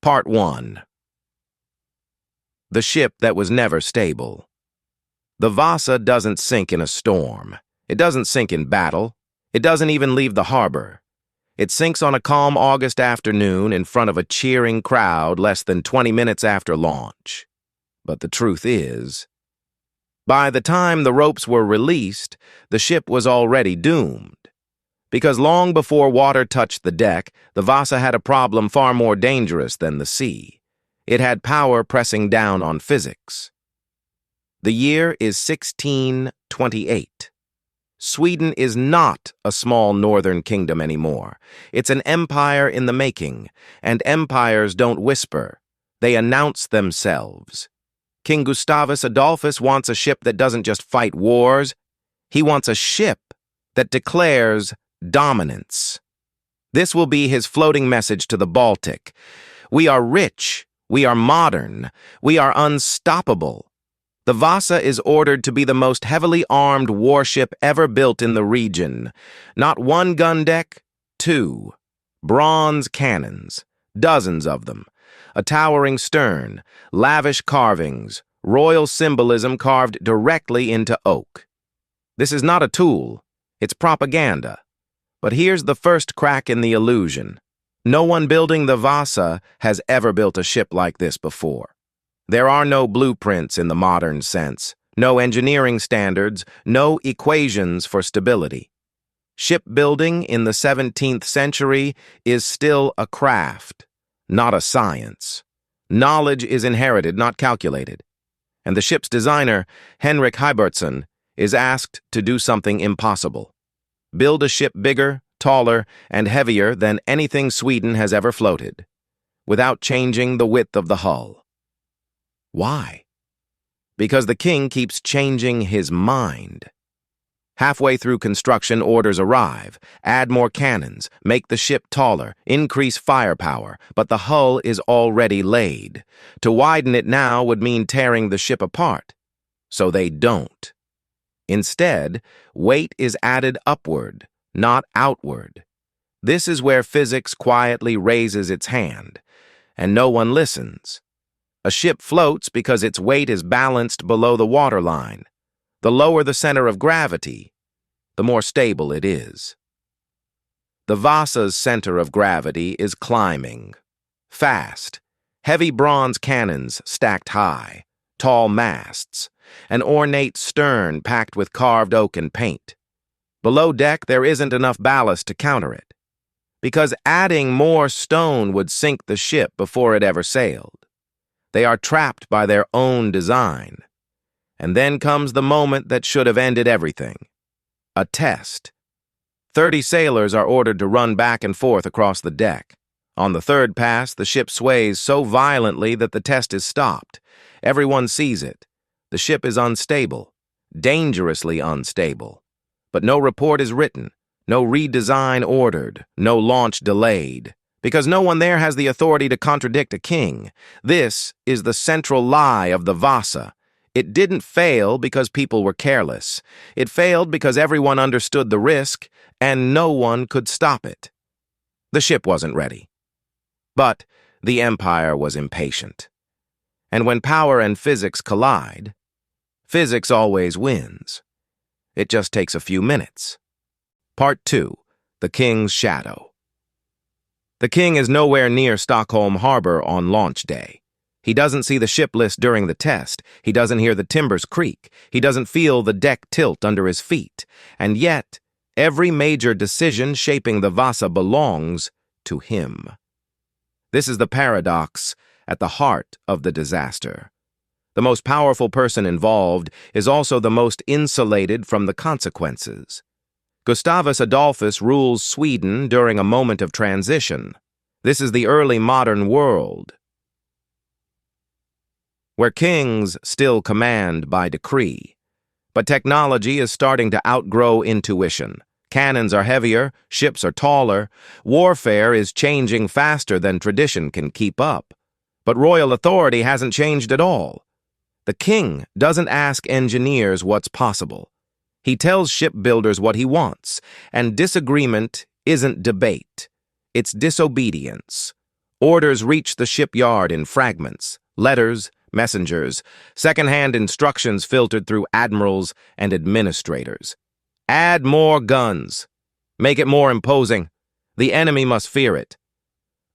Part 1. The ship that was never stable. The Vasa doesn't sink in a storm. It doesn't sink in battle. It doesn't even leave the harbor. It sinks on a calm August afternoon in front of a cheering crowd less than 20 minutes after launch. But the truth is, by the time the ropes were released, the ship was already doomed. Because long before water touched the deck, the Vasa had a problem far more dangerous than the sea. It had power pressing down on physics. The year is 1628. Sweden is not a small northern kingdom anymore. It's an empire in the making, and empires don't whisper. They announce themselves. King Gustavus Adolphus wants a ship that doesn't just fight wars. He wants a ship that declares dominance. This will be his floating message to the Baltic. We are rich. We are modern. We are unstoppable. The Vasa is ordered to be the most heavily armed warship ever built in the region. Not one gun deck, 2. Bronze cannons, dozens of them. A towering stern, lavish carvings, royal symbolism carved directly into oak. This is not a tool. It's propaganda. But here's the first crack in the illusion. No one building the Vasa has ever built a ship like this before. There are no blueprints in the modern sense, no engineering standards, no equations for stability. Shipbuilding in the 17th century is still a craft, not a science. Knowledge is inherited, not calculated. And the ship's designer, Henrik Heibertsson, is asked to do something impossible. Build a ship bigger, taller, and heavier than anything Sweden has ever floated, without changing the width of the hull. Why? Because the king keeps changing his mind. Halfway through construction, orders arrive. Add more cannons, make the ship taller, increase firepower, but the hull is already laid. To widen it now would mean tearing the ship apart. So they don't. Instead, weight is added upward, not outward. This is where physics quietly raises its hand, and no one listens. A ship floats because its weight is balanced below the waterline. The lower the center of gravity, the more stable it is. The Vasa's center of gravity is climbing. Fast. Heavy bronze cannons stacked high. Tall masts. An ornate stern packed with carved oak and paint. Below deck, there isn't enough ballast to counter it, because adding more stone would sink the ship before it ever sailed. They are trapped by their own design. And then comes the moment that should have ended everything. A test. 30 sailors are ordered to run back and forth across the deck. On the third pass, the ship sways so violently that the test is stopped. Everyone sees it. The ship is unstable, dangerously unstable. But no report is written, no redesign ordered, no launch delayed, because no one there has the authority to contradict a king. This is the central lie of the Vasa. It didn't fail because people were careless. It failed because everyone understood the risk, and no one could stop it. The ship wasn't ready. But the empire was impatient. And when power and physics collide, physics always wins. It just takes a few minutes. Part 2. The King's Shadow. The king is nowhere near Stockholm Harbor on launch day. He doesn't see the ship list during the test. He doesn't hear the timbers creak. He doesn't feel the deck tilt under his feet. And yet, every major decision shaping the Vasa belongs to him. This is the paradox at the heart of the disaster. The most powerful person involved is also the most insulated from the consequences. Gustavus Adolphus rules Sweden during a moment of transition. This is the early modern world, where kings still command by decree. But technology is starting to outgrow intuition. Cannons are heavier, ships are taller, warfare is changing faster than tradition can keep up. But royal authority hasn't changed at all. The king doesn't ask engineers what's possible. He tells shipbuilders what he wants, and disagreement isn't debate. It's disobedience. Orders reach the shipyard in fragments, letters, messengers, second-hand instructions filtered through admirals and administrators. Add more guns. Make it more imposing. The enemy must fear it.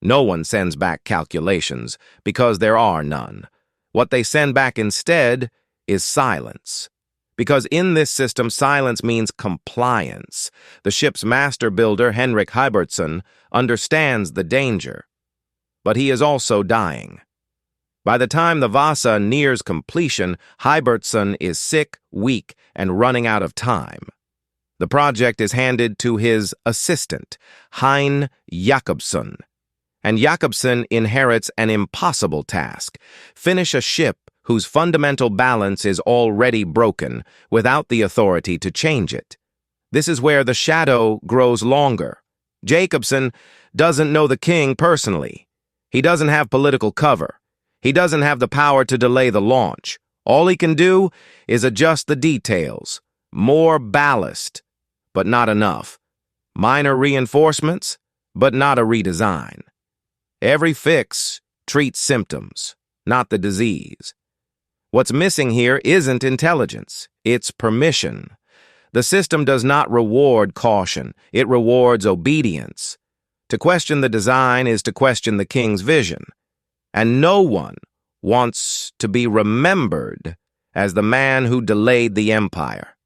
No one sends back calculations, because there are none. What they send back instead is silence. Because in this system, silence means compliance. The ship's master builder, Henrik Hybertson, understands the danger. But he is also dying. By the time the Vasa nears completion, Hybertson is sick, weak, and running out of time. The project is handed to his assistant, Hein Jakobsson, and Jakobsson inherits an impossible task: finish a ship whose fundamental balance is already broken without the authority to change it. This is where the shadow grows longer. Jakobsson doesn't know the king personally. He doesn't have political cover. He doesn't have the power to delay the launch. All he can do is adjust the details. More ballast, but not enough. Minor reinforcements, but not a redesign. Every fix treats symptoms, not the disease. What's missing here isn't intelligence, it's permission. The system does not reward caution, it rewards obedience. To question the design is to question the king's vision. And no one wants to be remembered as the man who delayed the empire.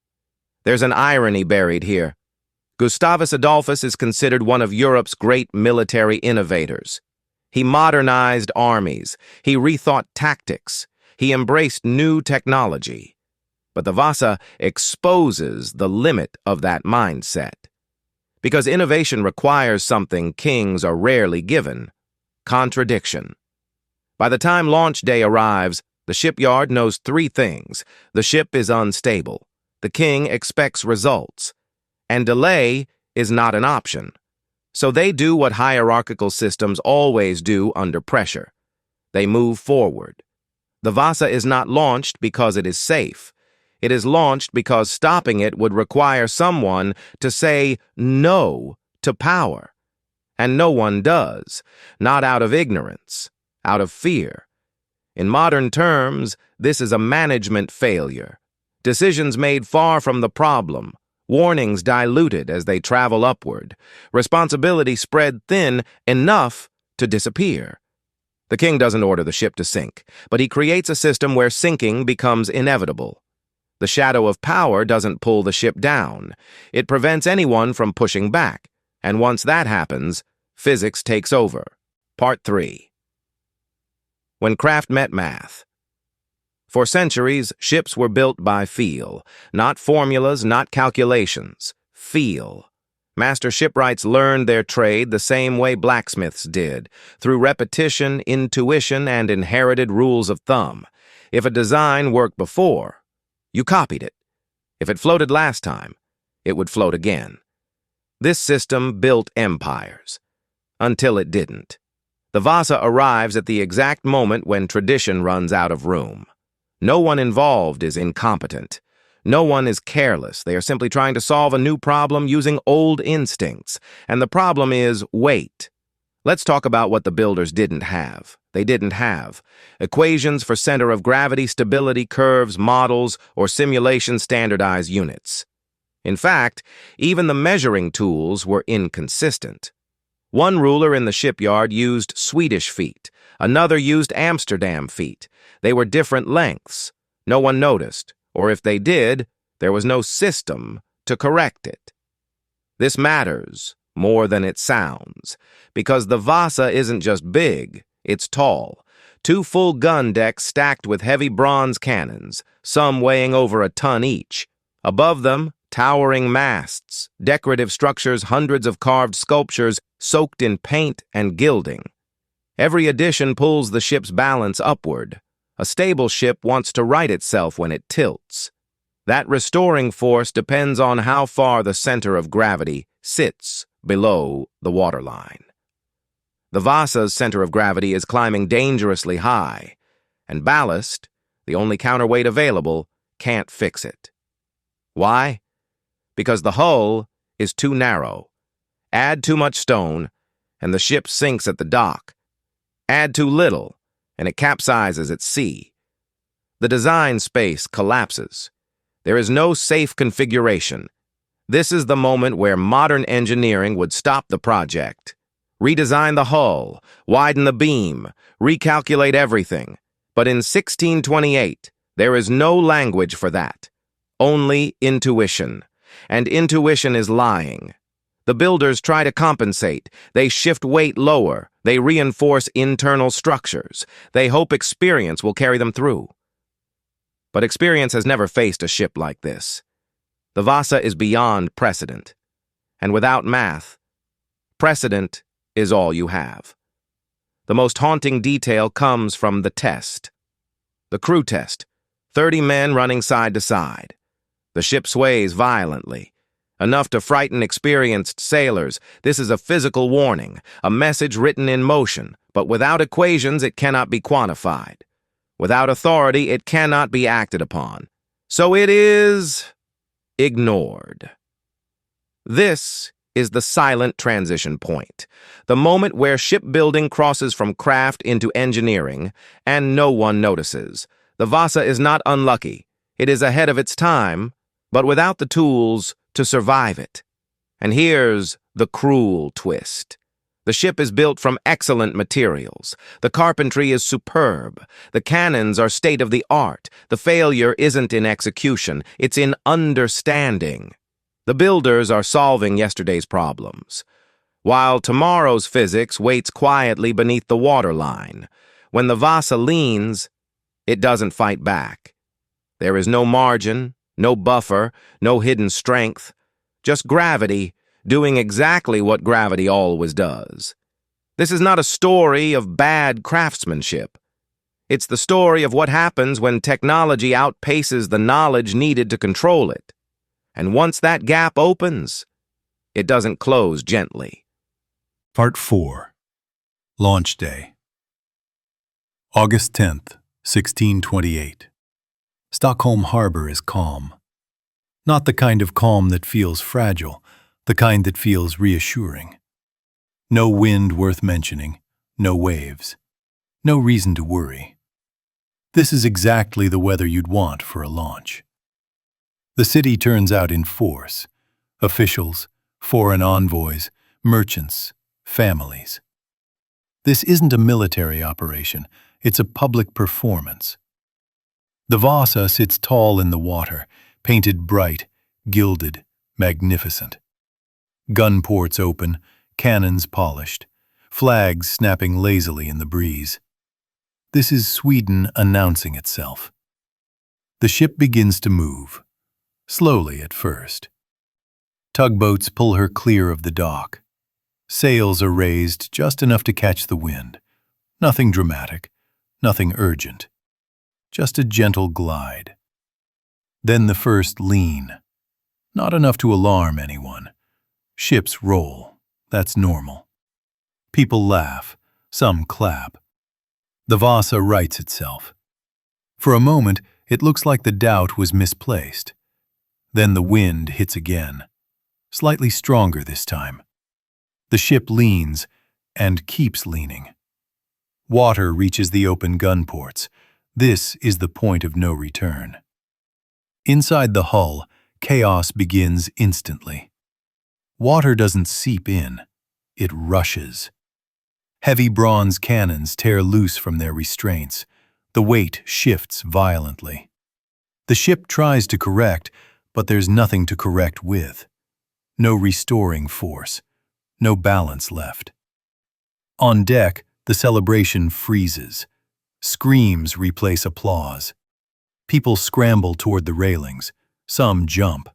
There's an irony buried here. Gustavus Adolphus is considered one of Europe's great military innovators. He modernized armies, he rethought tactics, he embraced new technology. But the Vasa exposes the limit of that mindset. Because innovation requires something kings are rarely given: contradiction. By the time launch day arrives, the shipyard knows three things. The ship is unstable. The king expects results. And delay is not an option. So they do what hierarchical systems always do under pressure. They move forward. The Vasa is not launched because it is safe. It is launched because stopping it would require someone to say no to power. And no one does, not out of ignorance, out of fear. In modern terms, this is a management failure. Decisions made far from the problem, warnings diluted as they travel upward, responsibility spread thin enough to disappear. The king doesn't order the ship to sink, but he creates a system where sinking becomes inevitable. The shadow of power doesn't pull the ship down. It prevents anyone from pushing back, and once that happens, physics takes over. Part 3. When craft met math. For centuries, ships were built by feel. Not formulas, not calculations. Feel. Master shipwrights learned their trade the same way blacksmiths did, through repetition, intuition, and inherited rules of thumb. If a design worked before, you copied it. If it floated last time, it would float again. This system built empires. Until it didn't. The Vasa arrives at the exact moment when tradition runs out of room. No one involved is incompetent. No one is careless. They are simply trying to solve a new problem using old instincts. And the problem is weight. Let's talk about what the builders didn't have. They didn't have equations for center of gravity, stability curves, models, or simulation standardized units. In fact, even the measuring tools were inconsistent. One ruler in the shipyard used Swedish feet. Another used Amsterdam feet. They were different lengths. No one noticed, or if they did, there was no system to correct it. This matters more than it sounds, because the Vasa isn't just big, it's tall. 2 full gun decks stacked with heavy bronze cannons, some weighing over a ton each. Above them, towering masts, decorative structures, hundreds of carved sculptures soaked in paint and gilding. Every addition pulls the ship's balance upward. A stable ship wants to right itself when it tilts. That restoring force depends on how far the center of gravity sits below the waterline. The Vasa's center of gravity is climbing dangerously high, and ballast, the only counterweight available, can't fix it. Why? Because the hull is too narrow. Add too much stone, and the ship sinks at the dock. Add too little, and it capsizes at sea. The design space collapses. There is no safe configuration. This is the moment where modern engineering would stop the project. Redesign the hull, widen the beam, recalculate everything. But in 1628, there is no language for that. Only intuition. And intuition is lying. The builders try to compensate. They shift weight lower. They reinforce internal structures. They hope experience will carry them through. But experience has never faced a ship like this. The Vasa is beyond precedent. And without math, precedent is all you have. The most haunting detail comes from the test. The crew test. 30 men running side to side. The ship sways violently. Enough to frighten experienced sailors. This is a physical warning, a message written in motion, but without equations it cannot be quantified. Without authority it cannot be acted upon. So it is ignored. This is the silent transition point, the moment where shipbuilding crosses from craft into engineering, and no one notices. The Vasa is not unlucky. It is ahead of its time, but without the tools to survive it. And here's the cruel twist. The ship is built from excellent materials. The carpentry is superb. The cannons are state-of-the-art. The failure isn't in execution, it's in understanding. The builders are solving yesterday's problems, while tomorrow's physics waits quietly beneath the waterline. When the Vasa leans, it doesn't fight back. There is no margin, no buffer, no hidden strength, just gravity doing exactly what gravity always does. This is not a story of bad craftsmanship. It's the story of what happens when technology outpaces the knowledge needed to control it. And once that gap opens, it doesn't close gently. Part 4. Launch Day. August 10th, 1628. Stockholm Harbor is calm. Not the kind of calm that feels fragile, the kind that feels reassuring. No wind worth mentioning, no waves. No reason to worry. This is exactly the weather you'd want for a launch. The city turns out in force. Officials, foreign envoys, merchants, families. This isn't a military operation, it's a public performance. The Vasa sits tall in the water, painted bright, gilded, magnificent. Gun ports open, cannons polished, flags snapping lazily in the breeze. This is Sweden announcing itself. The ship begins to move, slowly at first. Tugboats pull her clear of the dock. Sails are raised just enough to catch the wind. Nothing dramatic, nothing urgent. Just a gentle glide. Then the first lean. Not enough to alarm anyone. Ships roll. That's normal. People laugh. Some clap. The Vasa rights itself. For a moment, it looks like the doubt was misplaced. Then the wind hits again. Slightly stronger this time. The ship leans and keeps leaning. Water reaches the open gun ports. This is the point of no return. Inside the hull, chaos begins instantly. Water doesn't seep in, it rushes. Heavy bronze cannons tear loose from their restraints. The weight shifts violently. The ship tries to correct, but there's nothing to correct with. No restoring force, no balance left. On deck, the celebration freezes. Screams replace applause. People scramble toward the railings. Some jump.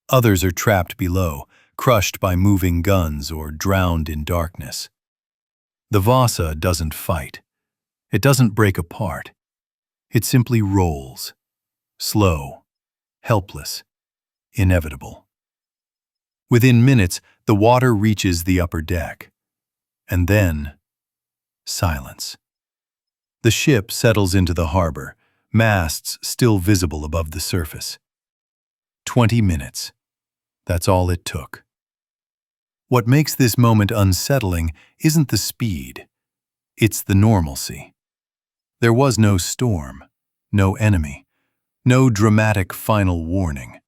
Others are trapped below, crushed by moving guns or drowned in darkness. The Vasa doesn't fight. It doesn't break apart. It simply rolls. Slow, helpless, inevitable. Within minutes, the water reaches the upper deck. And then, silence. The ship settles into the harbor, masts still visible above the surface. 20 minutes. That's all it took. What makes this moment unsettling isn't the speed. It's the normalcy. There was no storm, no enemy, no dramatic final warning.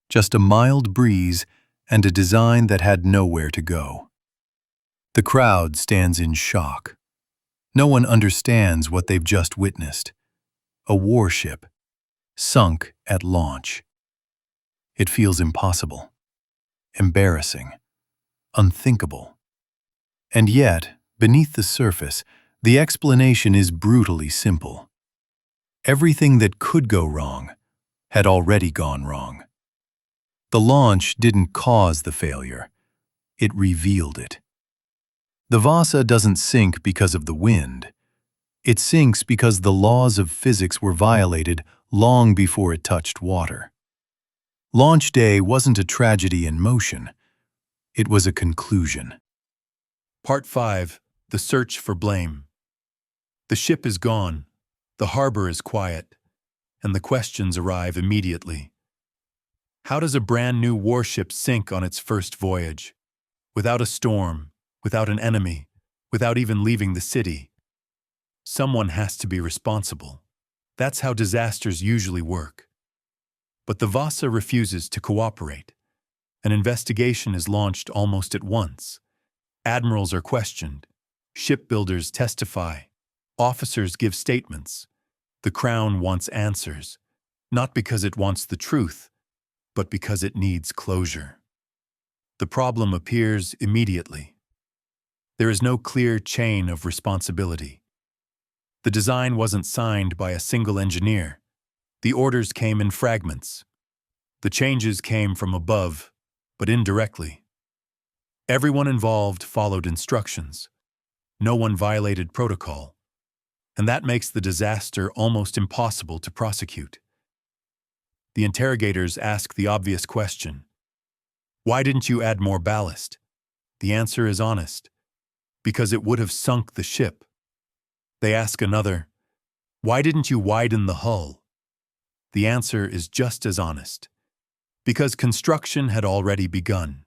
Just a mild breeze and a design that had nowhere to go. The crowd stands in shock. No one understands what they've just witnessed. A warship, sunk at launch. It feels impossible, embarrassing, unthinkable. And yet, beneath the surface, the explanation is brutally simple. Everything that could go wrong had already gone wrong. The launch didn't cause the failure. It revealed it. The Vasa doesn't sink because of the wind. It sinks because the laws of physics were violated long before it touched water. Launch day wasn't a tragedy in motion. It was a conclusion. Part 5. The Search for Blame. The ship is gone, the harbor is quiet, and the questions arrive immediately. How does a brand new warship sink on its first voyage? Without a storm, without an enemy, without even leaving the city. Someone has to be responsible. That's how disasters usually work. But the Vasa refuses to cooperate. An investigation is launched almost at once. Admirals are questioned. Shipbuilders testify. Officers give statements. The Crown wants answers, not because it wants the truth, but because it needs closure. The problem appears immediately. There is no clear chain of responsibility. The design wasn't signed by a single engineer. The orders came in fragments. The changes came from above, but indirectly. Everyone involved followed instructions. No one violated protocol. And that makes the disaster almost impossible to prosecute. The interrogators ask the obvious question. Why didn't you add more ballast? The answer is honest. Because it would have sunk the ship. They ask another, why didn't you widen the hull? The answer is just as honest. Because construction had already begun.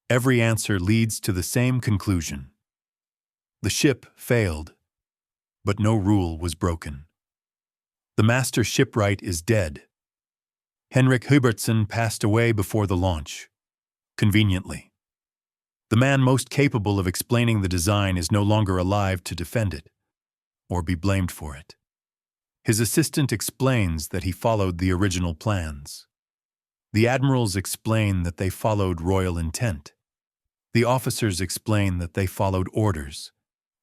Every answer leads to the same conclusion. The ship failed, but no rule was broken. The master shipwright is dead. Henrik Hubertson passed away before the launch, conveniently. The man most capable of explaining the design is no longer alive to defend it, or be blamed for it. His assistant explains that he followed the original plans. The admirals explain that they followed royal intent. The officers explain that they followed orders,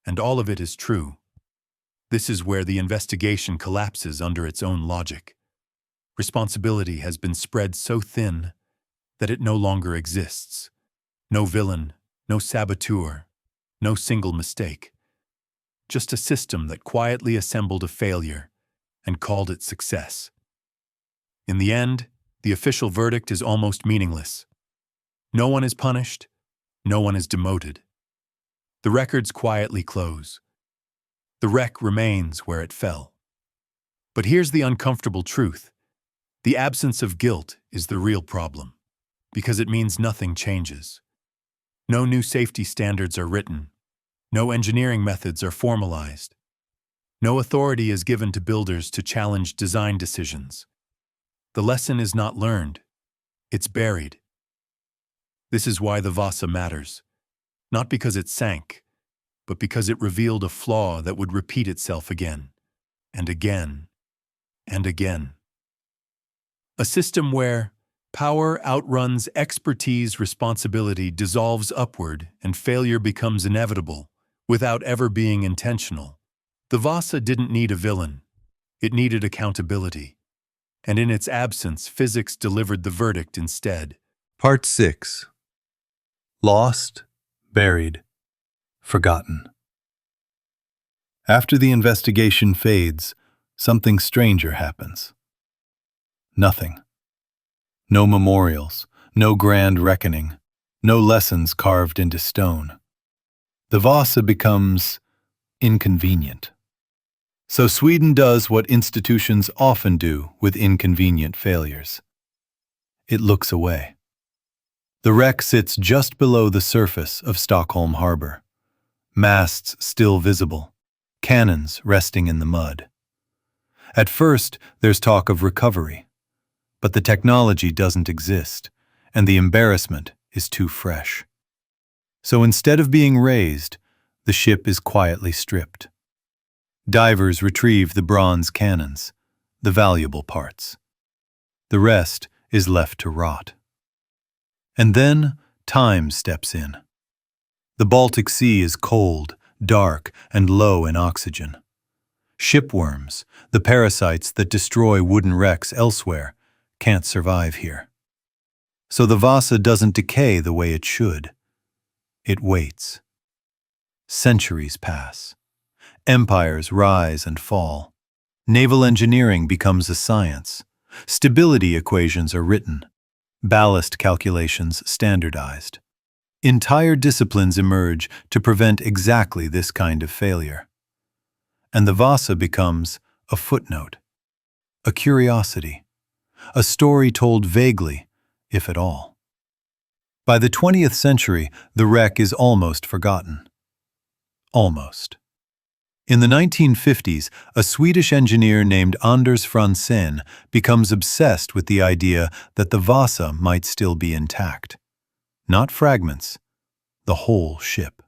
and all of it is true. This is where the investigation collapses under its own logic. Responsibility has been spread so thin that it no longer exists. No villain, no saboteur, no single mistake. Just a system that quietly assembled a failure and called it success. In the end, the official verdict is almost meaningless. No one is punished, no one is demoted. The records quietly close. The wreck remains where it fell. But here's the uncomfortable truth. The absence of guilt is the real problem, because it means nothing changes. No new safety standards are written. No engineering methods are formalized. No authority is given to builders to challenge design decisions. The lesson is not learned. It's buried. This is why the Vasa matters. Not because it sank, but because it revealed a flaw that would repeat itself again, and again, and again. A system where power outruns expertise, responsibility dissolves upward, and failure becomes inevitable, without ever being intentional. The Vasa didn't need a villain. It needed accountability. And in its absence, physics delivered the verdict instead. Part 6. Lost, buried, forgotten. After the investigation fades, something stranger happens. Nothing. No memorials, no grand reckoning, no lessons carved into stone. The Vasa becomes inconvenient. So Sweden does what institutions often do with inconvenient failures. It looks away. The wreck sits just below the surface of Stockholm Harbor. masts still visible, cannons resting in the mud. At first, there's talk of recovery, but the technology doesn't exist, and the embarrassment is too fresh. So instead of being raised, the ship is quietly stripped. Divers retrieve the bronze cannons, the valuable parts. The rest is left to rot. And then time steps in. The Baltic Sea is cold, dark, and low in oxygen. Shipworms, the parasites that destroy wooden wrecks elsewhere, can't survive here. So the Vasa doesn't decay the way it should. It waits. Centuries pass. Empires rise and fall. Naval engineering becomes a science. Stability equations are written. Ballast calculations standardized. Entire disciplines emerge to prevent exactly this kind of failure. And the Vasa becomes a footnote, a curiosity, a story told vaguely, if at all. By the 20th century, the wreck is almost forgotten. Almost. In the 1950s, a Swedish engineer named Anders Franzén becomes obsessed with the idea that the Vasa might still be intact. Not fragments, the whole ship.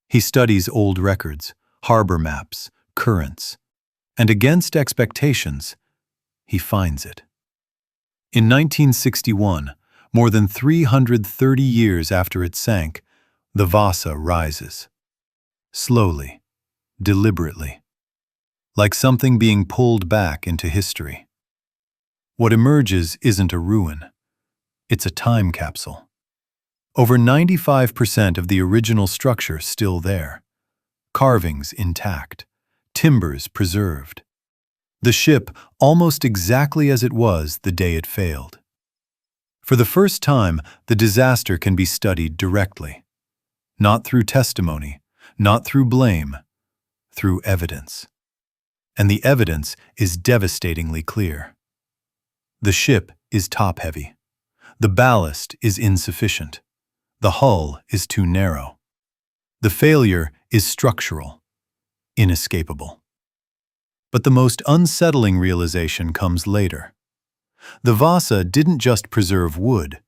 He studies old records, harbor maps, currents, and against expectations, he finds it. In 1961, more than 330 years after it sank, the Vasa rises. Slowly, deliberately, like something being pulled back into history. What emerges isn't a ruin, it's a time capsule. Over 95% of the original structure still there, carvings intact, timbers preserved. The ship almost exactly as it was the day it failed. For the first time, the disaster can be studied directly, not through testimony, not through blame, through evidence. And the evidence is devastatingly clear. The ship is top-heavy. The ballast is insufficient. The hull is too narrow. The failure is structural, inescapable. But the most unsettling realization comes later. The Vasa didn't just preserve wood,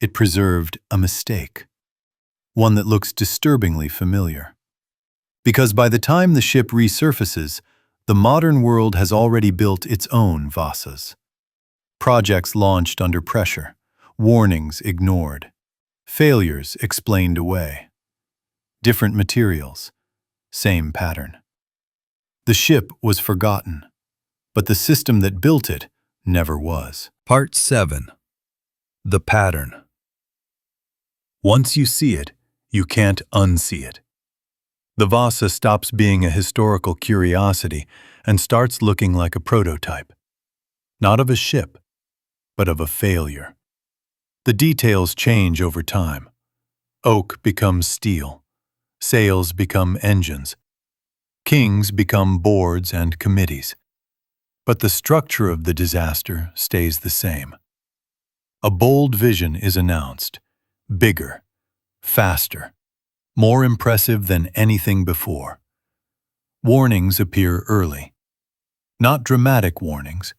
it preserved a mistake, one that looks disturbingly familiar. Because by the time the ship resurfaces, the modern world has already built its own Vasas. Projects launched under pressure, warnings ignored, failures explained away. Different materials, same pattern. The ship was forgotten, but the system that built it never was. Part 7. The Pattern. Once you see it, you can't unsee it. The Vasa stops being a historical curiosity and starts looking like a prototype. Not of a ship, but of a failure. The details change over time. Oak becomes steel. Sails become engines. Kings become boards and committees. But the structure of the disaster stays the same. A bold vision is announced. Bigger, faster, more impressive than anything before. Warnings appear early. Not dramatic warnings,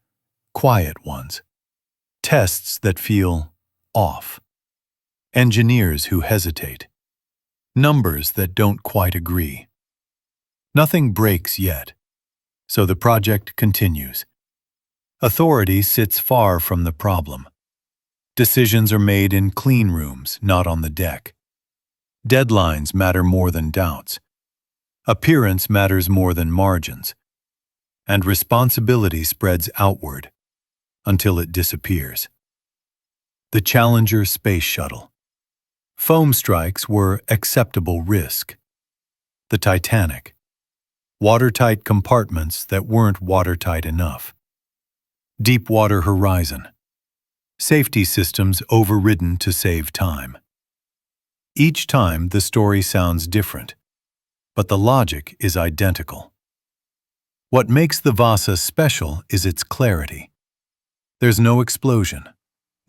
quiet ones. Tests that feel off. Engineers who hesitate. Numbers that don't quite agree. Nothing breaks yet, so the project continues. Authority sits far from the problem. Decisions are made in clean rooms, not on the deck. Deadlines matter more than doubts. Appearance matters more than margins. And responsibility spreads outward until it disappears. The Challenger space shuttle. Foam strikes were acceptable risk. The Titanic. Watertight compartments that weren't watertight enough. Deepwater Horizon. Safety systems overridden to save time. Each time the story sounds different, but the logic is identical. What makes the Vasa special is its clarity. There's no explosion,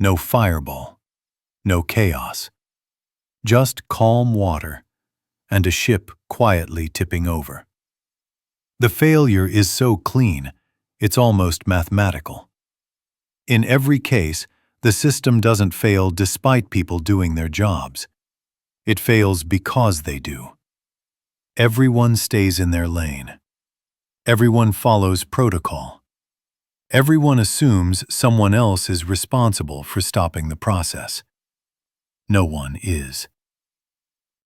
no fireball, no chaos. Just calm water, and a ship quietly tipping over. The failure is so clean, it's almost mathematical. In every case, the system doesn't fail despite people doing their jobs. It fails because they do. Everyone stays in their lane. Everyone follows protocol. Everyone assumes someone else is responsible for stopping the process. No one is.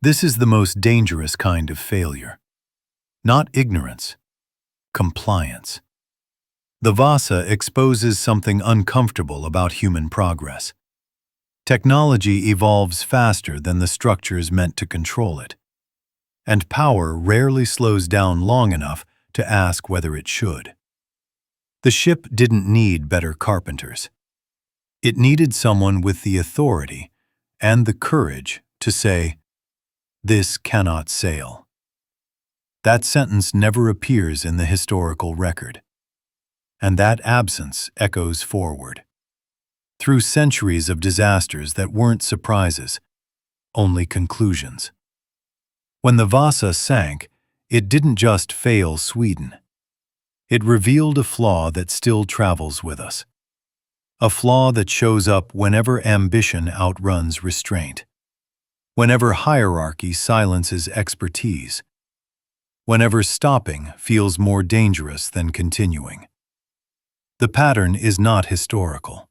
This is the most dangerous kind of failure. Not ignorance, compliance. The Vasa exposes something uncomfortable about human progress. Technology evolves faster than the structures meant to control it, and power rarely slows down long enough to ask whether it should. The ship didn't need better carpenters. It needed someone with the authority and the courage to say, "This cannot sail." That sentence never appears in the historical record, and that absence echoes forward, through centuries of disasters that weren't surprises, only conclusions. When the Vasa sank, it didn't just fail Sweden. It revealed a flaw that still travels with us. A flaw that shows up whenever ambition outruns restraint, whenever hierarchy silences expertise, whenever stopping feels more dangerous than continuing. The pattern is not historical.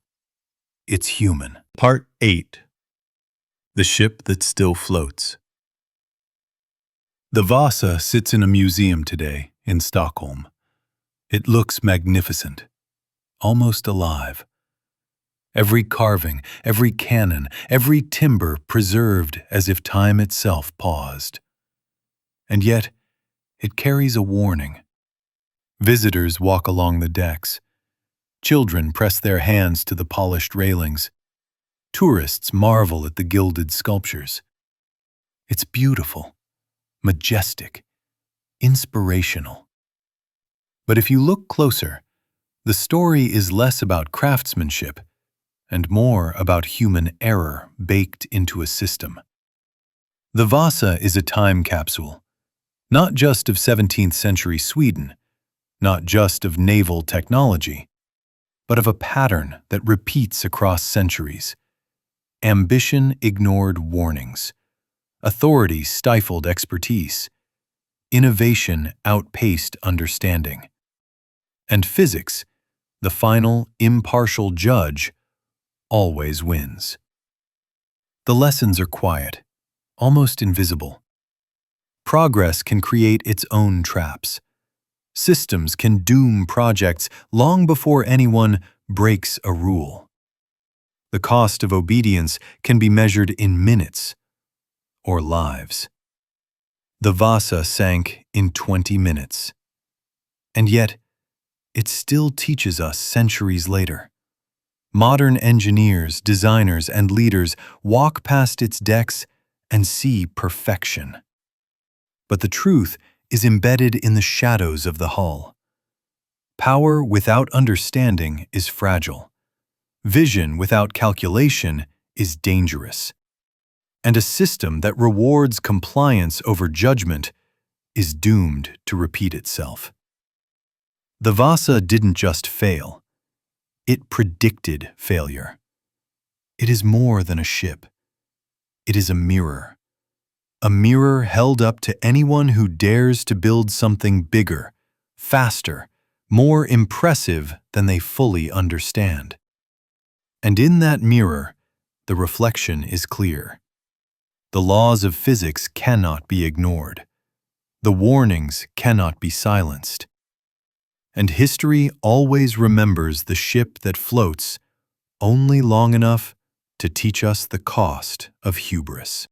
It's human. Part 8. The Ship That Still Floats. The Vasa sits in a museum today in Stockholm. It looks magnificent, almost alive. Every carving, every cannon, every timber preserved as if time itself paused. And yet, it carries a warning. Visitors walk along the decks. Children press their hands to the polished railings. Tourists marvel at the gilded sculptures. It's beautiful, majestic, inspirational. But if you look closer, the story is less about craftsmanship and more about human error baked into a system. The Vasa is a time capsule, not just of 17th century Sweden, not just of naval technology, but of a pattern that repeats across centuries. Ambition ignored warnings. Authority stifled expertise. Innovation outpaced understanding. And physics, the final, impartial judge, always wins. The lessons are quiet, almost invisible. Progress can create its own traps. Systems can doom projects long before anyone breaks a rule. The cost of obedience can be measured in minutes or lives. The Vasa sank in 20 minutes. And yet, it still teaches us centuries later. Modern engineers, designers, and leaders walk past its decks and see perfection. But the truth is embedded in the shadows of the hull. Power without understanding is fragile. Vision without calculation is dangerous. And a system that rewards compliance over judgment is doomed to repeat itself. The Vasa didn't just fail. It predicted failure. It is more than a ship. It is a mirror. A mirror held up to anyone who dares to build something bigger, faster, more impressive than they fully understand. And in that mirror, the reflection is clear. The laws of physics cannot be ignored. The warnings cannot be silenced. And history always remembers the ship that floats only long enough to teach us the cost of hubris.